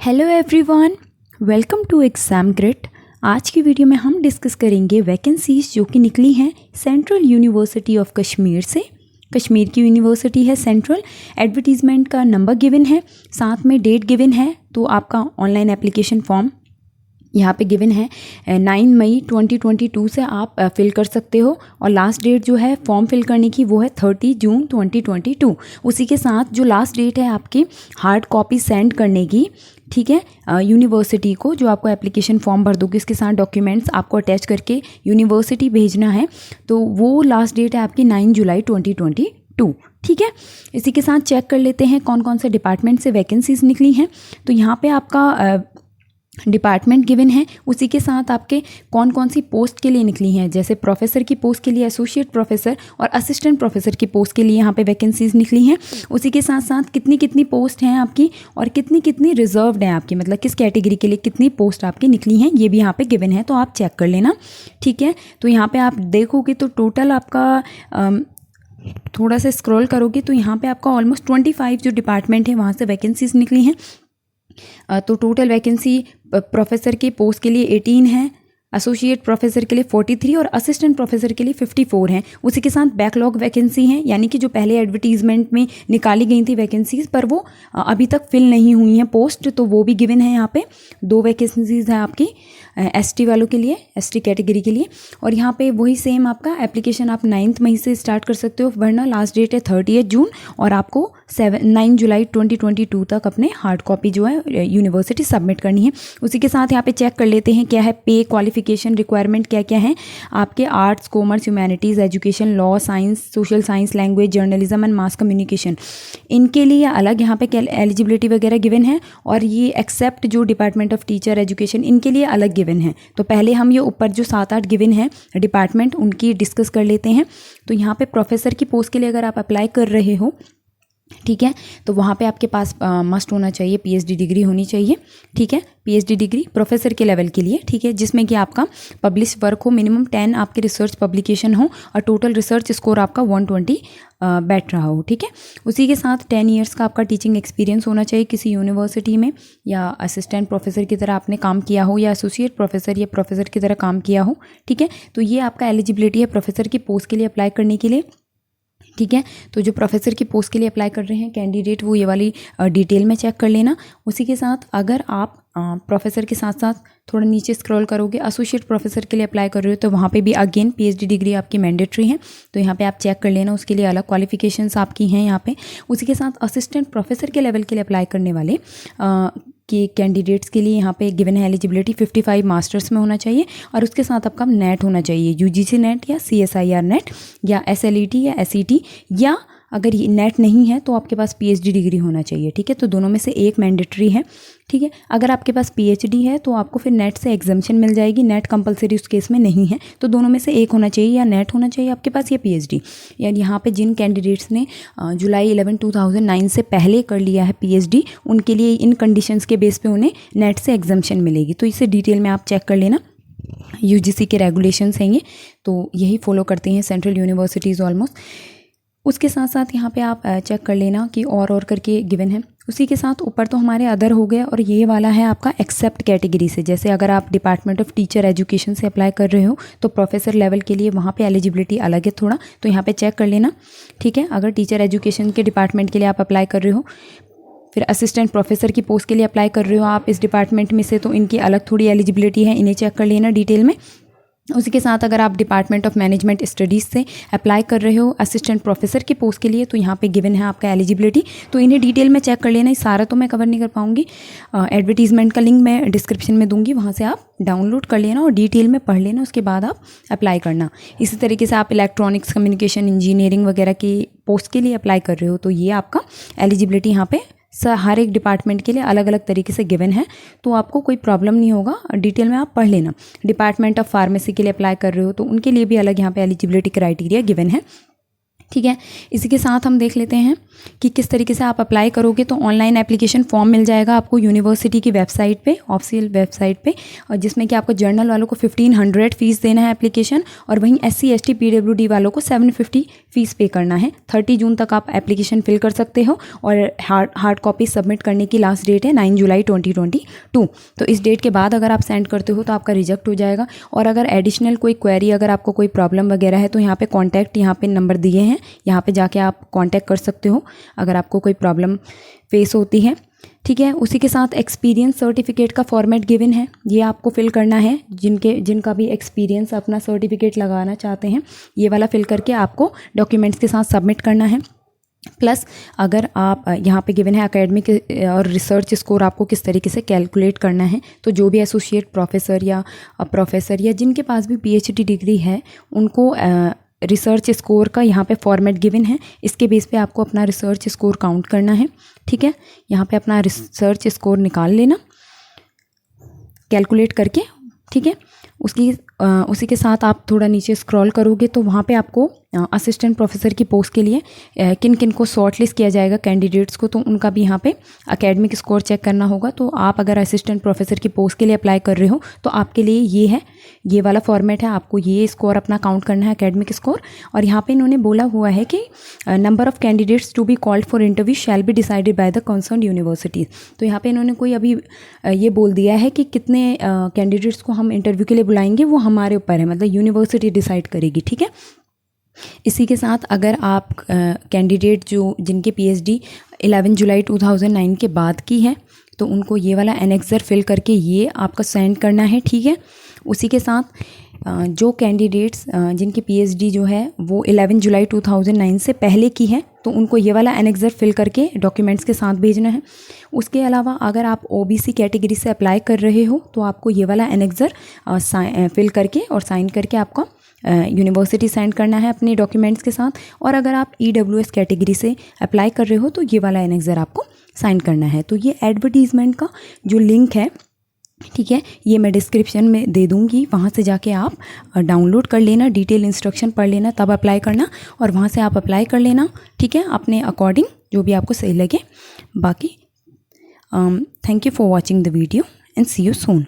Hello everyone, welcome to exam grid. आज की video में हम डिस्कस करेंगे वैकेंसीज जो कि निकली हैं सेंट्रल यूनिवर्सिटी ऑफ कश्मीर से। कश्मीर की यूनिवर्सिटी है सेंट्रल। एडवर्टीज़मेंट का नंबर गिवन है, साथ में डेट गिवन है। तो आपका ऑनलाइन एप्लीकेशन फॉर्म यहाँ पे गिवन है 9 मई 2022 से आप फिल कर सकते हो, और लास्ट डेट जो है फॉर्म फिल करने की वो है 30 जून 2022। उसी के साथ जो लास्ट डेट है आपकी हार्ड कॉपी सेंड करने की, ठीक है, यूनिवर्सिटी को, जो आपको एप्लीकेशन फॉर्म भर दोगे इसके साथ डॉक्यूमेंट्स आपको अटैच करके यूनिवर्सिटी भेजना है, तो वो लास्ट डेट है आपकी 9 जुलाई 2022। ठीक है, इसी के साथ चेक कर लेते हैं कौन कौन से डिपार्टमेंट से वैकेंसीज निकली हैं। तो यहाँ पे आपका डिपार्टमेंट गिवन है, उसी के साथ आपके कौन कौन सी पोस्ट के लिए निकली हैं। जैसे प्रोफेसर की पोस्ट के लिए एसोसिएट प्रोफेसर और असिस्टेंट प्रोफेसर की पोस्ट के लिए यहाँ पे वैकेंसीज निकली हैं। उसी के साथ साथ कितनी कितनी पोस्ट हैं आपकी और कितनी कितनी रिजर्व्ड हैं आपकी, मतलब किस कैटेगरी के लिए कितनी पोस्ट आपकी निकली हैं, ये भी यहाँ पे गिवन है, तो आप चेक कर लेना। ठीक है, तो यहाँ पर आप देखोगे तो टोटल आपका थोड़ा सा स्क्रॉल करोगे तो यहाँ पे आपका ऑलमोस्ट 25 जो डिपार्टमेंट है वहाँ से वैकेंसीज निकली हैं। तो टोटल वैकेंसी प्रोफेसर के पोस्ट के लिए 18 है, एसोसिएट प्रोफेसर के लिए 43 और असिस्टेंट प्रोफेसर के लिए 54 हैं। उसी के साथ बैकलॉग वैकेंसी हैं, यानी कि जो पहले एडवर्टीजमेंट में निकाली गई थी वैकेंसीज पर वो अभी तक फिल नहीं हुई हैं पोस्ट, तो वो भी गिवन है यहाँ पे। 2 वैकेंसीज हैं आपकी एसटी वालों के लिए, एसटी कैटेगरी के लिए। और यहाँ पे वही सेम आपका एप्लीकेशन आप 9 मई से स्टार्ट कर सकते हो भरना। लास्ट डेट है 30 जून और आपको 9 जुलाई 2022 तक अपने हार्ड कॉपी जो है यूनिवर्सिटी सबमिट करनी है। उसी के साथ यहाँ पे चेक कर लेते हैं क्या है पे, क्वालिफिकेशन, रिक्वायरमेंट क्या क्या है आपके। Arts, commerce, humanities, education, law, science, social science, language, journalism and mass communication, इनके लिए अलग यहाँ पे एलिजिबिलिटी वगैरह गिवन है। और ये एक्सेप्ट जो डिपार्टमेंट ऑफ टीचर एजुकेशन, इनके लिए अलग गिवन है। तो पहले हम ये ऊपर जो 7-8 गिवन है डिपार्टमेंट, उनकी डिस्कस कर लेते हैं। तो यहाँ पे प्रोफेसर की पोस्ट के लिए अगर आप अप्लाई कर रहे हो, ठीक है, तो वहाँ पे आपके पास मस्ट होना चाहिए, पीएचडी डिग्री होनी चाहिए। ठीक है, पीएचडी डिग्री प्रोफेसर के लेवल के लिए, ठीक है, जिसमें कि आपका पब्लिश वर्क हो, मिनिमम 10 आपके रिसर्च पब्लिकेशन हो और टोटल रिसर्च स्कोर आपका 120 बैठ रहा हो। ठीक है, उसी के साथ 10 ईयर्स का आपका टीचिंग एक्सपीरियंस होना चाहिए किसी यूनिवर्सिटी में, या असिस्टेंट प्रोफेसर की तरह आपने काम किया हो, या एसोसिएट प्रोफेसर या प्रोफेसर की तरह काम किया हो। ठीक है, तो ये आपका एलिजिबिलिटी है प्रोफेसर की पोस्ट के लिए अप्लाई करने के लिए। ठीक है, तो जो प्रोफेसर की पोस्ट के लिए अप्लाई कर रहे हैं कैंडिडेट, वो ये वाली डिटेल में चेक कर लेना। उसी के साथ अगर आप प्रोफेसर के साथ साथ थोड़ा नीचे स्क्रॉल करोगे, एसोसिएट प्रोफेसर के लिए अप्लाई कर रहे हो, तो वहाँ पे भी अगेन पीएचडी डिग्री आपकी मैंडेटरी है, तो यहाँ पे आप चेक कर लेना, उसके लिए अलग क्वालिफिकेशंस आपकी हैं यहाँ पे। उसी के साथ असिस्टेंट प्रोफेसर के लेवल के लिए अप्लाई करने वाले कि कैंडिडेट्स के लिए यहाँ पे गिवन है एलिजिबिलिटी 55 मास्टर्स में होना चाहिए, और उसके साथ आपका नेट होना चाहिए, यूजीसी नेट या सीएसआईआर नेट या एसएलईटी या एसईटी, या अगर ये नेट नहीं है तो आपके पास पीएचडी डिग्री होना चाहिए। ठीक है, तो दोनों में से एक मैंडेटरी है। ठीक है, अगर आपके पास पीएचडी है तो आपको फिर नेट से एग्जम्पशन मिल जाएगी, नेट कंपलसरी उस केस में नहीं है, तो दोनों में से एक होना चाहिए, या नेट होना चाहिए आपके पास या पीएचडी। यानी यहाँ पे जिन कैंडिडेट्स ने जुलाई 11, 2009 से पहले कर लिया है पीएचडी, उनके लिए इन कंडीशंस के बेस पे उन्हें नेट से एग्जम्पशन मिलेगी। तो इसे डिटेल में आप चेक कर लेना, यूजीसी के रेगुलेशंस हैं ये, तो यही फॉलो करते हैं सेंट्रल यूनिवर्सिटीज़ ऑलमोस्ट। उसके साथ साथ यहाँ पे आप चेक कर लेना कि और करके गिवन है। उसी के साथ ऊपर तो हमारे अदर हो गए, और ये वाला है आपका एक्सेप्ट कैटेगरी से। जैसे अगर आप डिपार्टमेंट ऑफ टीचर एजुकेशन से अप्लाई कर रहे हो तो प्रोफेसर लेवल के लिए वहाँ पे एलिजिबिलिटी अलग है थोड़ा, तो यहाँ पे चेक कर लेना। ठीक है, अगर टीचर एजुकेशन के डिपार्टमेंट के लिए आप अप्लाई कर रहे हो, फिर असिस्टेंट प्रोफेसर की पोस्ट के लिए अप्लाई कर रहे हो आप इस डिपार्टमेंट में से, तो इनकी अलग थोड़ी एलिजिबिलिटी है, इन्हें चेक कर लेना डिटेल में। उसी के साथ अगर आप डिपार्टमेंट ऑफ मैनेजमेंट स्टडीज़ से अप्लाई कर रहे हो असिस्टेंट प्रोफेसर की पोस्ट के लिए, तो यहाँ पे गिवन है आपका एलिजिबिलिटी, तो इन्हें डिटेल में चेक कर लेना। इस सारा तो मैं कवर नहीं कर पाऊँगी, एडवर्टीजमेंट का लिंक मैं डिस्क्रिप्शन में दूंगी, वहाँ से आप डाउनलोड कर लेना और डिटेल में पढ़ लेना, उसके बाद आप अप्लाई करना। इसी तरीके से आप इलेक्ट्रॉनिक्स, कम्युनिकेशन, इंजीनियरिंग वगैरह की पोस्ट के लिए अप्लाई कर रहे हो, तो ये आपका एलिजिबिलिटी यहाँ पे हर एक डिपार्टमेंट के लिए अलग अलग तरीके से गिवन है, तो आपको कोई प्रॉब्लम नहीं होगा, डिटेल में आप पढ़ लेना। डिपार्टमेंट ऑफ फार्मेसी के लिए अप्लाई कर रहे हो तो उनके लिए भी अलग यहाँ पे एलिजिबिलिटी क्राइटेरिया गिवन है। ठीक है। इसी के साथ हम देख लेते हैं कि किस तरीके से आप अप्लाई करोगे। तो ऑनलाइन एप्लीकेशन फॉर्म मिल जाएगा आपको यूनिवर्सिटी की वेबसाइट पे, ऑफिशियल वेबसाइट पे, और जिसमें कि आपको जर्नल वालों को 1500 फ़ीस देना है एप्लीकेशन, और वहीं SC ST PWD वालों को 750 फ़ीस पे करना है। 30 जून तक आप एप्लीकेशन फिल कर सकते हो, और हार्ड कॉपी सबमिट करने की लास्ट डेट है 9 जुलाई 2022। तो इस डेट के बाद अगर आप सेंड करते हो तो आपका रिजेक्ट हो जाएगा। और अगर एडिशनल कोई क्वेरी, अगर आपको कोई प्रॉब्लम वगैरह है, तो यहाँ पे कॉन्टैक्ट, यहाँ पे नंबर दिए हैं, यहाँ पे जाके आप कॉन्टैक्ट कर सकते हो अगर आपको कोई प्रॉब्लम फेस होती है। ठीक है। उसी के साथ एक्सपीरियंस सर्टिफिकेट का फॉर्मेट गिवन है, ये आपको फिल करना है। जिनका भी एक्सपीरियंस अपना सर्टिफिकेट लगाना चाहते हैं, ये वाला फिल करके आपको डॉक्यूमेंट्स के साथ सबमिट करना है। प्लस अगर आप यहाँ पे गिवन है एकेडमिक और रिसर्च स्कोर आपको किस तरीके से कैलकुलेट करना है। तो जो भी एसोसिएट प्रोफेसर या जिनके पास भी PhD डिग्री है, उनको रिसर्च स्कोर का यहाँ पे फॉर्मेट गिवन है। इसके बेस पे आपको अपना रिसर्च स्कोर काउंट करना है। ठीक है। यहाँ पे अपना रिसर्च स्कोर निकाल लेना कैलकुलेट करके। ठीक है। उसी के साथ आप थोड़ा नीचे स्क्रॉल करोगे तो वहाँ पे आपको असिस्टेंट प्रोफेसर की पोस्ट के लिए किन किन को शॉर्टलिस्ट किया जाएगा कैंडिडेट्स को, तो उनका भी यहाँ पे एकेडमिक स्कोर चेक करना होगा। तो आप अगर असिस्टेंट प्रोफेसर की पोस्ट के लिए अप्लाई कर रहे हो तो आपके लिए ये वाला फॉर्मेट है, आपको ये स्कोर अपना काउंट करना है, एकेडमिक स्कोर। और यहाँ पे इन्होंने बोला हुआ है कि number of candidates to be called for interview shall be decided by the concern universities. तो यहाँ पे इन्होंने कोई अभी ये बोल दिया है कि कितने कैंडिडेट्स को हम इंटरव्यू के लिए बुलाएंगे, वो हमारे ऊपर है, मतलब यूनिवर्सिटी डिसाइड करेगी। ठीक है। इसी के साथ अगर आप कैंडिडेट जिनके PhD 11 जुलाई 2009 के बाद की है, तो उनको ये वाला एनेक्सर फिल करके ये आपका सेंड करना है। ठीक है। उसी के साथ जो कैंडिडेट्स जिनकी PhD जो है वो 11 जुलाई 2009 से पहले की है, तो उनको ये वाला एनेक्सर फिल करके डॉक्यूमेंट्स के साथ भेजना है। उसके अलावा अगर आप OBC कैटेगरी से अप्लाई कर रहे हो तो आपको ये वाला एनेक्सर फिल करके और साइन करके आपका यूनिवर्सिटी सेंड करना है अपने डॉक्यूमेंट्स के साथ। और अगर आप EWS कैटेगरी से अप्लाई कर रहे हो तो ये वाला एनेक्सर आपको साइन करना है। तो ये एडवर्टीज़मेंट का जो लिंक है, ठीक है, ये मैं डिस्क्रिप्शन में दे दूँगी, वहाँ से जाके आप डाउनलोड कर लेना, डिटेल इंस्ट्रक्शन पढ़ लेना, तब अप्लाई करना, और वहाँ से आप अप्लाई कर लेना। ठीक है, अपने अकॉर्डिंग जो भी आपको सही लगे। बाकी thank you for watching the video and see you soon.